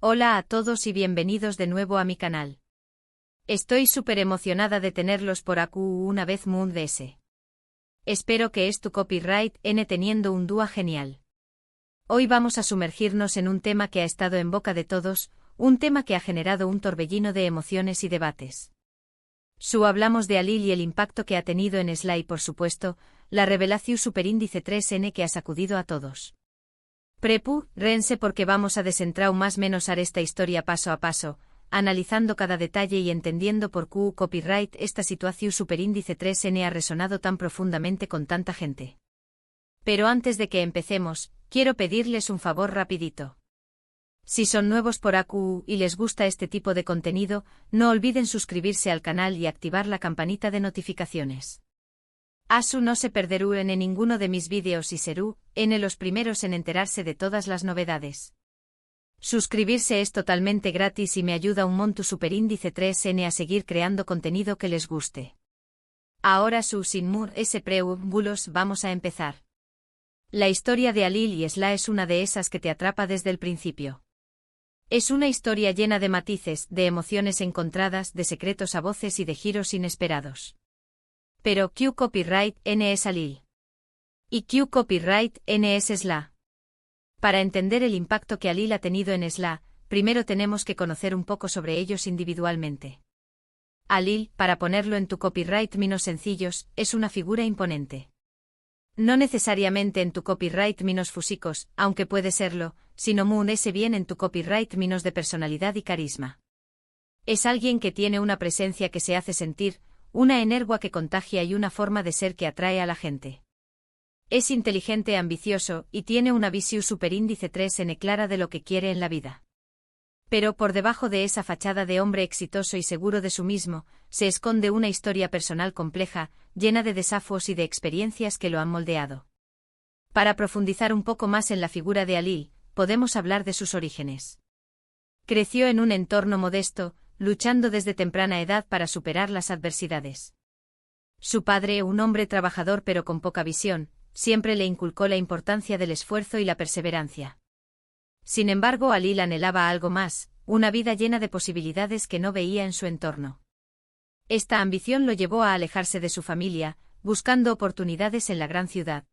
Hola a todos y bienvenidos de nuevo a mi canal. Estoy súper emocionada de tenerlos por aquí una vez Moon DS. Espero que es tu copyright N teniendo un dúo genial. Hoy vamos a sumergirnos en un tema que ha estado en boca de todos, un tema que ha generado un torbellino de emociones y debates. Hablamos de Alil y el impacto que ha tenido en Sly y por supuesto, la revelación superíndice 3N que ha sacudido a todos. Rense porque vamos a desentrar más menos a esta historia paso a paso, analizando cada detalle y entendiendo por qué copyright esta situación superíndice 3N ha resonado tan profundamente con tanta gente. Pero antes de que empecemos, quiero pedirles un favor rapidito. Si son nuevos por aquí y les gusta este tipo de contenido, no olviden suscribirse al canal y activar la campanita de notificaciones. Asu no se perderú en ninguno de mis vídeos y serú en los primeros en enterarse de todas las novedades. Suscribirse es totalmente gratis y me ayuda un montón superíndice 3N a seguir creando contenido que les guste. Ahora sin more preámbulos vamos a empezar. La historia de Alil y Sly es una de esas que te atrapa desde el principio. Es una historia llena de matices, de emociones encontradas, de secretos a voces y de giros inesperados. Pero ¿qué copyright N es Alil? ¿Y qué copyright N es Sly? Para entender el impacto que Alil ha tenido en Sly, primero tenemos que conocer un poco sobre ellos individualmente. Alil, para ponerlo en tu copyright menos sencillos, es una figura imponente. No necesariamente en tu copyright menos fusicos, aunque puede serlo, sino Moon es bien en tu copyright menos de personalidad y carisma. Es alguien que tiene una presencia que se hace sentir, una energía que contagia y una forma de ser que atrae a la gente. Es inteligente, ambicioso, y tiene una visión superíndice 3N clara de lo que quiere en la vida. Pero por debajo de esa fachada de hombre exitoso y seguro de sí mismo, se esconde una historia personal compleja, llena de desafíos y de experiencias que lo han moldeado. Para profundizar un poco más en la figura de Alil, podemos hablar de sus orígenes. Creció en un entorno modesto, luchando desde temprana edad para superar las adversidades. Su padre, un hombre trabajador pero con poca visión, siempre le inculcó la importancia del esfuerzo y la perseverancia. Sin embargo, Alil anhelaba algo más, una vida llena de posibilidades que no veía en su entorno. Esta ambición lo llevó a alejarse de su familia, buscando oportunidades en la gran ciudad.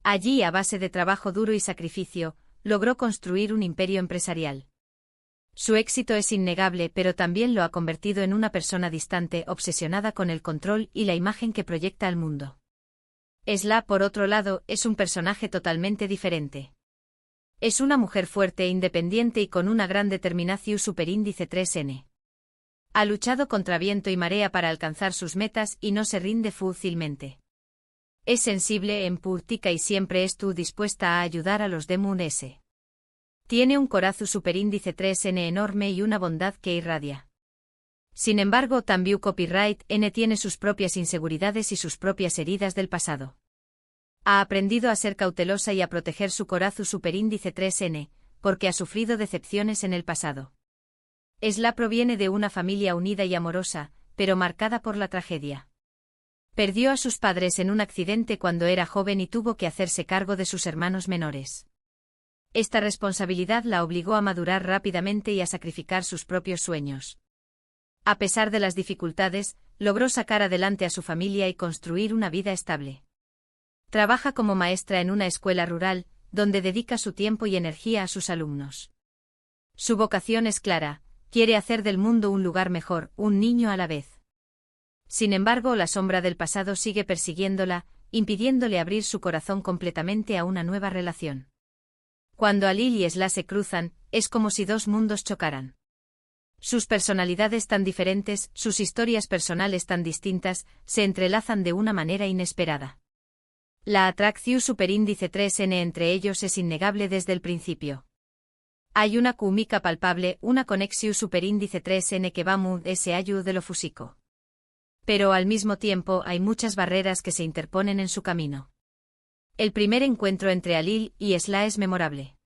Allí, a base de trabajo duro y sacrificio, logró construir un imperio empresarial. Su éxito es innegable, pero también lo ha convertido en una persona distante, obsesionada con el control y la imagen que proyecta al mundo. Sly, por otro lado, es un personaje totalmente diferente. Es una mujer fuerte, independiente y con una gran determinación superíndice 3N. Ha luchado contra viento y marea para alcanzar sus metas y no se rinde fácilmente. Es sensible, empática y siempre estuvo dispuesta a ayudar a los de Moon S. Tiene un corazón superíndice 3N enorme y una bondad que irradia. Sin embargo, también copyright N tiene sus propias inseguridades y sus propias heridas del pasado. Ha aprendido a ser cautelosa y a proteger su corazón superíndice 3N, porque ha sufrido decepciones en el pasado. Sly proviene de una familia unida y amorosa, pero marcada por la tragedia. Perdió a sus padres en un accidente cuando era joven y tuvo que hacerse cargo de sus hermanos menores. Esta responsabilidad la obligó a madurar rápidamente y a sacrificar sus propios sueños. A pesar de las dificultades, logró sacar adelante a su familia y construir una vida estable. Trabaja como maestra en una escuela rural, donde dedica su tiempo y energía a sus alumnos. Su vocación es clara, quiere hacer del mundo un lugar mejor, un niño a la vez. Sin embargo, la sombra del pasado sigue persiguiéndola, impidiéndole abrir su corazón completamente a una nueva relación. Cuando Alil y Sly se cruzan, es como si dos mundos chocaran. Sus personalidades tan diferentes, sus historias personales tan distintas, se entrelazan de una manera inesperada. La atracción superíndice 3N entre ellos es innegable desde el principio. Hay una química palpable, una conexión superíndice 3N que va muy allá de lo físico. Pero al mismo tiempo hay muchas barreras que se interponen en su camino. El primer encuentro entre Alil y Sly es memorable.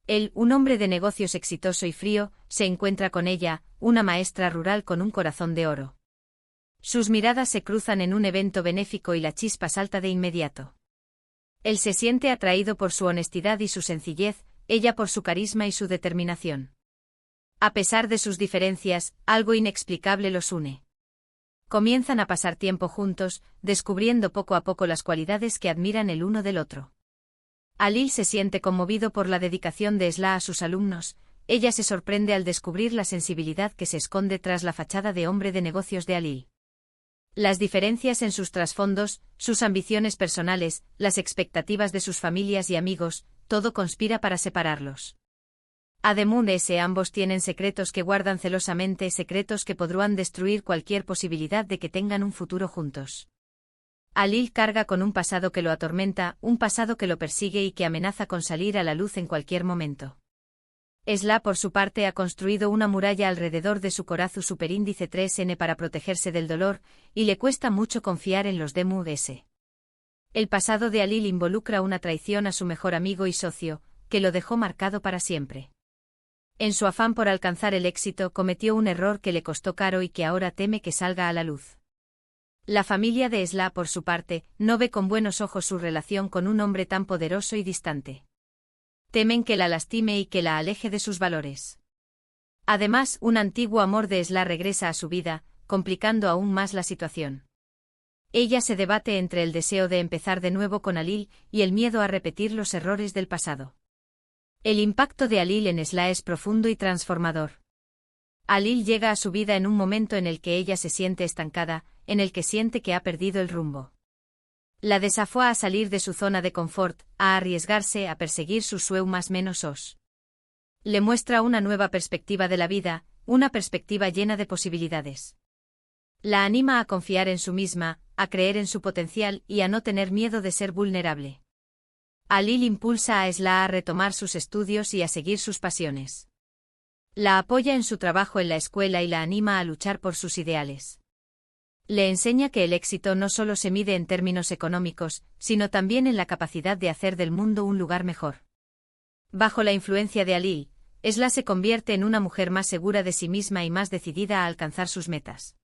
Él, un hombre de negocios exitoso y frío, se encuentra con ella, una maestra rural con un corazón de oro. Sus miradas se cruzan en un evento benéfico y la chispa salta de inmediato. Él se siente atraído por su honestidad y su sencillez, ella por su carisma y su determinación. A pesar de sus diferencias, algo inexplicable los une. Comienzan a pasar tiempo juntos, descubriendo poco a poco las cualidades que admiran el uno del otro. Alil se siente conmovido por la dedicación de Esla a sus alumnos. Ella se sorprende al descubrir la sensibilidad que se esconde tras la fachada de hombre de negocios de Alil. Las diferencias en sus trasfondos, sus ambiciones personales, las expectativas de sus familias y amigos, todo conspira para separarlos. Además, ambos tienen secretos que guardan celosamente, secretos que podrán destruir cualquier posibilidad de que tengan un futuro juntos. Alil carga con un pasado que lo atormenta, un pasado que lo persigue y que amenaza con salir a la luz en cualquier momento. Esla, por su parte, ha construido una muralla alrededor de su corazón superíndice 3N para protegerse del dolor, y le cuesta mucho confiar en los DMUDS. El pasado de Alil involucra una traición a su mejor amigo y socio, que lo dejó marcado para siempre. En su afán por alcanzar el éxito cometió un error que le costó caro y que ahora teme que salga a la luz. La familia de Esla, por su parte, no ve con buenos ojos su relación con un hombre tan poderoso y distante. Temen que la lastime y que la aleje de sus valores. Además, un antiguo amor de Esla regresa a su vida, complicando aún más la situación. Ella se debate entre el deseo de empezar de nuevo con Alil y el miedo a repetir los errores del pasado. El impacto de Alil en Esla es profundo y transformador. Alil llega a su vida en un momento en el que ella se siente estancada, en el que siente que ha perdido el rumbo. La desafió a salir de su zona de confort, a arriesgarse a perseguir sus sueños menos. Le muestra una nueva perspectiva de la vida, una perspectiva llena de posibilidades. La anima a confiar en sí misma, a creer en su potencial y a no tener miedo de ser vulnerable. Alil impulsa a Esla a retomar sus estudios y a seguir sus pasiones. La apoya en su trabajo en la escuela y la anima a luchar por sus ideales. Le enseña que el éxito no solo se mide en términos económicos, sino también en la capacidad de hacer del mundo un lugar mejor. Bajo la influencia de Alil, Esla se convierte en una mujer más segura de sí misma y más decidida a alcanzar sus metas.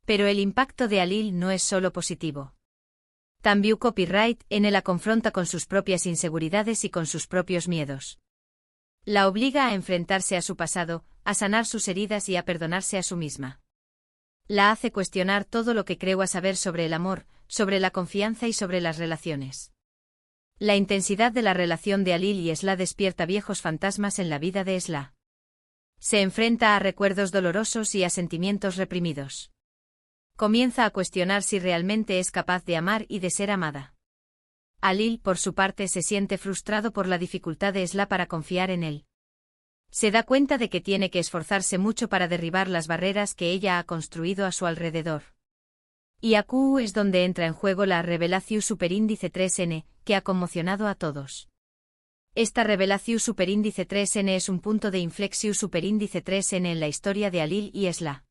Pero el impacto de Alil no es solo positivo. También Copyright N la confronta con sus propias inseguridades y con sus propios miedos. La obliga a enfrentarse a su pasado, a sanar sus heridas y a perdonarse a sí misma. La hace cuestionar todo lo que creo saber sobre el amor, sobre la confianza y sobre las relaciones. La intensidad de la relación de Alil y Esla despierta viejos fantasmas en la vida de Esla. Se enfrenta a recuerdos dolorosos y a sentimientos reprimidos. Comienza a cuestionar si realmente es capaz de amar y de ser amada. Alil, por su parte, se siente frustrado por la dificultad de Esla para confiar en él. Se da cuenta de que tiene que esforzarse mucho para derribar las barreras que ella ha construido a su alrededor. Y aquí es donde entra en juego la revelación superíndice 3N, que ha conmocionado a todos. Esta revelación superíndice 3N es un punto de inflexión superíndice 3N en la historia de Alil y Esla.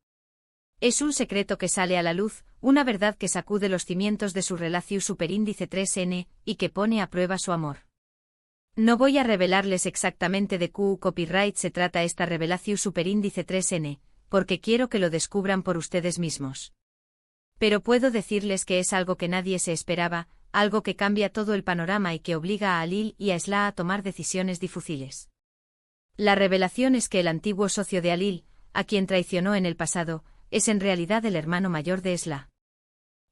Es un secreto que sale a la luz, una verdad que sacude los cimientos de su relación superíndice 3N, y que pone a prueba su amor. No voy a revelarles exactamente de qué copyright se trata esta revelación superíndice 3N, porque quiero que lo descubran por ustedes mismos. Pero puedo decirles que es algo que nadie se esperaba, algo que cambia todo el panorama y que obliga a Alil y a Esla a tomar decisiones difíciles. La revelación es que el antiguo socio de Alil, a quien traicionó en el pasado, es en realidad el hermano mayor de Esla.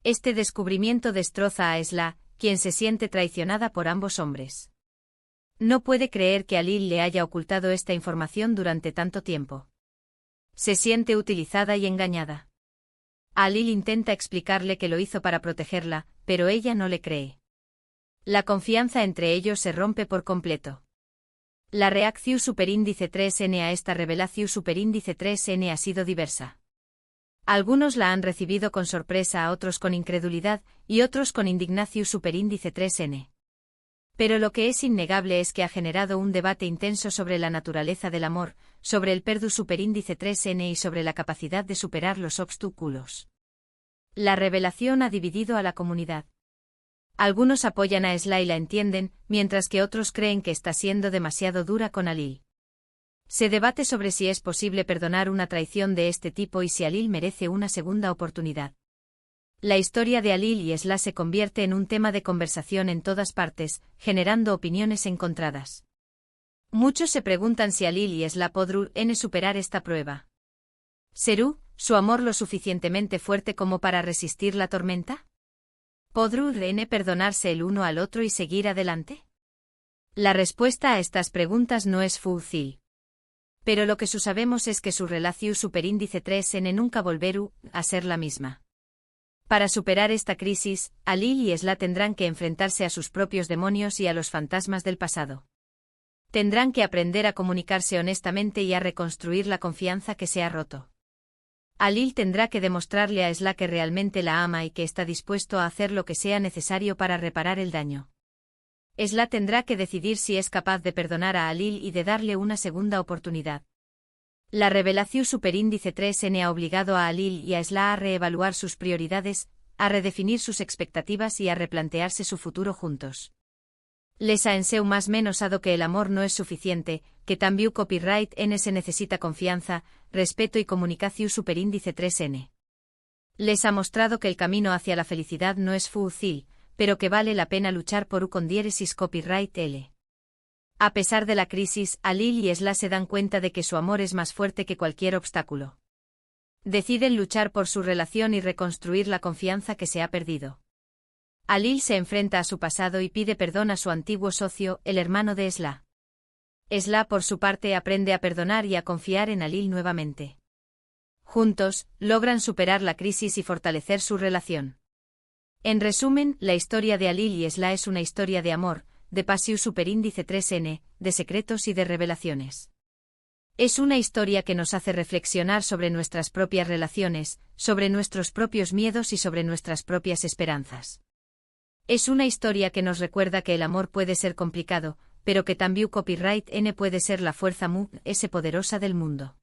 Este descubrimiento destroza a Esla, quien se siente traicionada por ambos hombres. No puede creer que Alil le haya ocultado esta información durante tanto tiempo. Se siente utilizada y engañada. Alil intenta explicarle que lo hizo para protegerla, pero ella no le cree. La confianza entre ellos se rompe por completo. La reacción superíndice 3N a esta revelación superíndice 3N ha sido diversa. Algunos la han recibido con sorpresa, a otros con incredulidad, y otros con indignación superíndice 3N. Pero lo que es innegable es que ha generado un debate intenso sobre la naturaleza del amor, sobre el perdu superíndice 3N y sobre la capacidad de superar los obstáculos. La revelación ha dividido a la comunidad. Algunos apoyan a Esla y la entienden, mientras que otros creen que está siendo demasiado dura con Alil. Se debate sobre si es posible perdonar una traición de este tipo y si Alil merece una segunda oportunidad. La historia de Alil y Esla se convierte en un tema de conversación en todas partes, generando opiniones encontradas. Muchos se preguntan si Alil y Esla podrán superar esta prueba. ¿Será su amor lo suficientemente fuerte como para resistir la tormenta? ¿Podrán perdonarse el uno al otro y seguir adelante? La respuesta a estas preguntas no es fácil. Pero lo que sabemos es que su relación superíndice 3n nunca volverá a ser la misma. Para superar esta crisis, Alil y Esla tendrán que enfrentarse a sus propios demonios y a los fantasmas del pasado. Tendrán que aprender a comunicarse honestamente y a reconstruir la confianza que se ha roto. Alil tendrá que demostrarle a Esla que realmente la ama y que está dispuesto a hacer lo que sea necesario para reparar el daño. Esla tendrá que decidir si es capaz de perdonar a Alil y de darle una segunda oportunidad. La revelación superíndice 3n ha obligado a Alil y a Esla a reevaluar sus prioridades, a redefinir sus expectativas y a replantearse su futuro juntos. Les ha enseñado más menos dado que el amor no es suficiente, que también copyright n se necesita confianza, respeto y comunicación superíndice 3n. Les ha mostrado que el camino hacia la felicidad no es fácil, pero que vale la pena luchar por con diéresis copyright L. A pesar de la crisis, Alil y Esla se dan cuenta de que su amor es más fuerte que cualquier obstáculo. Deciden luchar por su relación y reconstruir la confianza que se ha perdido. Alil se enfrenta a su pasado y pide perdón a su antiguo socio, el hermano de Esla. Esla, por su parte, aprende a perdonar y a confiar en Alil nuevamente. Juntos, logran superar la crisis y fortalecer su relación. En resumen, la historia de Alil y Esla es una historia de amor, de pasión superíndice 3n, de secretos y de revelaciones. Es una historia que nos hace reflexionar sobre nuestras propias relaciones, sobre nuestros propios miedos y sobre nuestras propias esperanzas. Es una historia que nos recuerda que el amor puede ser complicado, pero que también copyright n puede ser la fuerza más poderosa del mundo.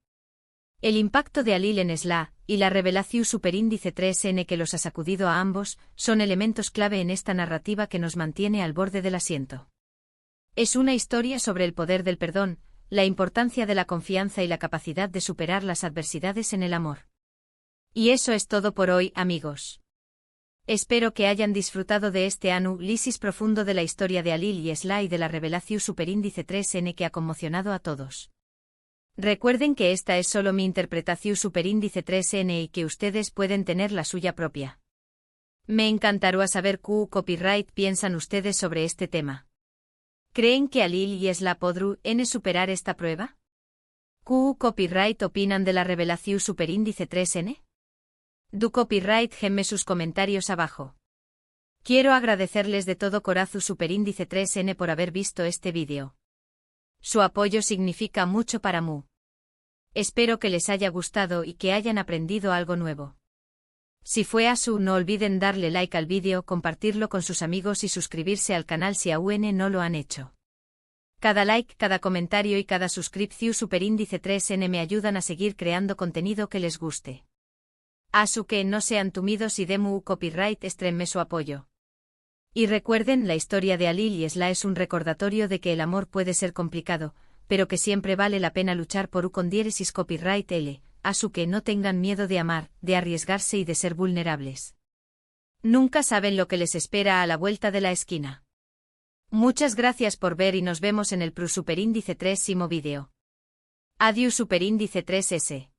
El impacto de Alil en Esla, y la revelación superíndice 3n que los ha sacudido a ambos, son elementos clave en esta narrativa que nos mantiene al borde del asiento. Es una historia sobre el poder del perdón, la importancia de la confianza y la capacidad de superar las adversidades en el amor. Y eso es todo por hoy, amigos. Espero que hayan disfrutado de este análisis profundo de la historia de Alil y Esla y de la revelación superíndice 3n que ha conmocionado a todos. Recuerden que esta es solo mi interpretación superíndice 3n y que ustedes pueden tener la suya propia. Me encantaría saber qué copyright piensan ustedes sobre este tema. ¿Creen que Alil y Esla podrán superar esta prueba? ¿Qué copyright opinan de la revelación superíndice 3n? Du copyright gemme sus comentarios abajo. Quiero agradecerles de todo corazón superíndice 3n por haber visto este vídeo. Su apoyo significa mucho para mí. Espero que les haya gustado y que hayan aprendido algo nuevo. Si fue así, no olviden darle like al vídeo, compartirlo con sus amigos y suscribirse al canal si aún no lo han hecho. Cada like, cada comentario y cada suscripción superíndice 3n me ayudan a seguir creando contenido que les guste. Así que no sean tímidos y demu copyright extreme su apoyo. Y recuerden, la historia de Alil y Esla es un recordatorio de que el amor puede ser complicado, pero que siempre vale la pena luchar por con diéresis copyright L, así que no tengan miedo de amar, de arriesgarse y de ser vulnerables. Nunca saben lo que les espera a la vuelta de la esquina. Muchas gracias por ver y nos vemos en el superíndice 3 vídeo. Adiós superíndice 3s.